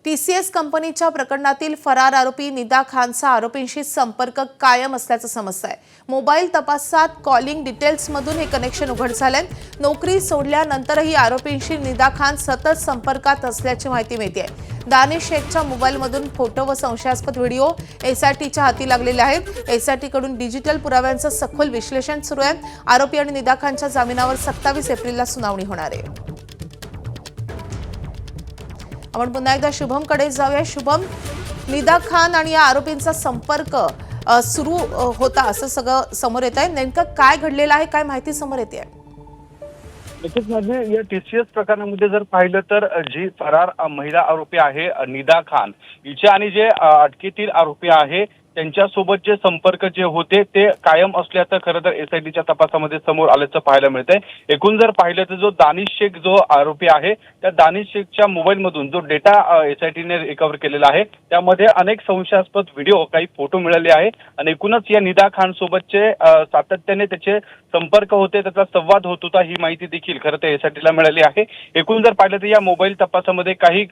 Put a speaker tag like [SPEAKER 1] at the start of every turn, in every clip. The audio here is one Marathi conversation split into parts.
[SPEAKER 1] TCS कंपनीच्या प्रकरणातील फरार आरोपी निदा खानचा आरोपींशी संपर्क कायम असल्याचं समजतंय। मोबाईल तपासात कॉलिंग डिटेल्समधून हे कनेक्शन उघड झालंय। नोकरी सोडल्यानंतरही आरोपींशी निदा खान सतत संपर्कात असल्याची माहिती मिळते। दानिश शेखच्या मोबाईलमधून फोटो व संशयास्पद व्हिडिओ एसआयटीच्या हाती लागलेले आहेत। एसआयटीकडून डिजिटल पुराव्यांचं सखोल विश्लेषण सुरू आहे। आरोपी आणि निदा खानच्या जामिनावर 27 एप्रिलला सुनावणी होणार आहे। आपण पुन्हा एकदा शुभमकडे जाऊया। शुभम, निदा खान आणि या आरोपींचा संपर्क सुरू होता असं सगळं समोर येत आहे। नेमकं काय घडलेलं आहे, काय माहिती समोर येते?
[SPEAKER 2] नक्कीच म्हणजे या टीसीएस प्रकरणामध्ये जर पाहिलं तर जी फरार महिला आरोपी आहे निदा खान हिच्या आणि जे अटकेतील आरोपी आहे त्यांच्यासोबत जे संपर्क जे होते ते कायम असल्याचं खरं तर एसआयटीच्या तपासामध्ये समोर आल्याचं पाहायला मिळतंय। एकूण जर पाहिलं तर जो दानिश शेख जो आरोपी आहे त्या दानिश शेखच्या मोबाईलमधून जो डेटा एसआयटीने रिकव्हर केलेला आहे त्यामध्ये अनेक संशयास्पद व्हिडिओ, काही फोटो मिळाले आहे आणि एकूणच या निदा खान सोबतचे सातत्याने त्याचे संपर्क होते, त्याचा संवाद होत होता ही माहिती देखील खरं तर एसआयटीला मिळाली आहे। एकूण जर पाहिलं तर या मोबाईल तपासामध्ये काही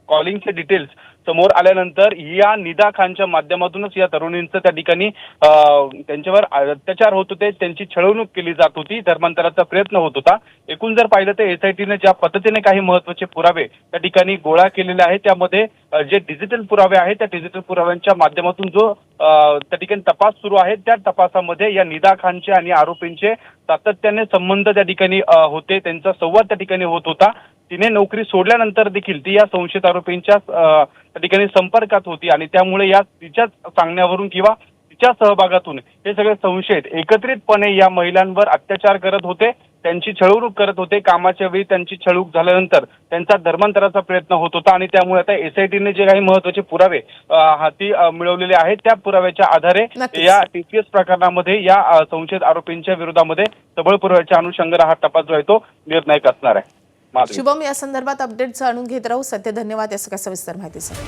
[SPEAKER 2] कॉलिंगचे डिटेल्स समोर आल्यानंतर या निदा खानच्या माध्यमातूनच या तरुणींचं त्या ठिकाणी त्यांच्यावर अत्याचार होत होते, त्यांची छळवणूक केली जात होती, धर्मांतराचा प्रयत्न होत होता। एकूण जर पाहिलं तर एसआयटीने ज्या पद्धतीने काही महत्त्वाचे पुरावे त्या ठिकाणी गोळा केलेले आहेत त्यामध्ये जे डिजिटल पुरावे आहेत त्या डिजिटल पुराव्यांच्या माध्यमातून जो त्या ठिकाणी तपास सुरू आहे त्या तपासामध्ये या निदा खानचे आणि आरोपींचे सातत्याने संबंध त्या ठिकाणी होते, त्यांचा संवाद त्या ठिकाणी होत होता। तिने नोकरी सोडल्यानंतर देखील ती या संशयित आरोपींच्या त्या ठिकाणी संपर्कात होती आणि त्यामुळे या तिच्याच सांगण्यावरून किंवा तिच्या सहभागातून हे सगळे संशयित एकत्रितपणे या महिलांवर अत्याचार करत होते, त्यांची छळवणूक करत होते। कामाच्या वेळी त्यांची छळवणूक झाल्यानंतर त्यांचा धर्मांतराचा प्रयत्न होत होता आणि त्यामुळे आता एसआयटीने जे काही महत्त्वाचे पुरावे हाती मिळवलेले आहेत त्या पुराव्याच्या आधारे या टीसीएस प्रकरणामध्ये या संशयित आरोपींच्या विरोधामध्ये सबळ पुराव्याच्या अनुषंगाने हा तपास जो आहे तो निर्णायक असणार आहे।
[SPEAKER 1] शुभम, या संदर्भात अपडेट जाणून घेत राहू। सत्य, धन्यवाद या सगळ्या सविस्तर माहितीसाठी।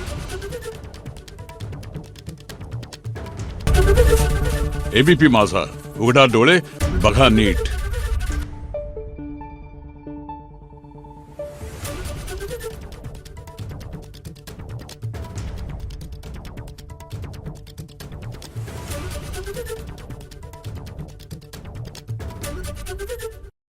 [SPEAKER 3] एबीपी माझा, उघडा डोळे बघा नीट।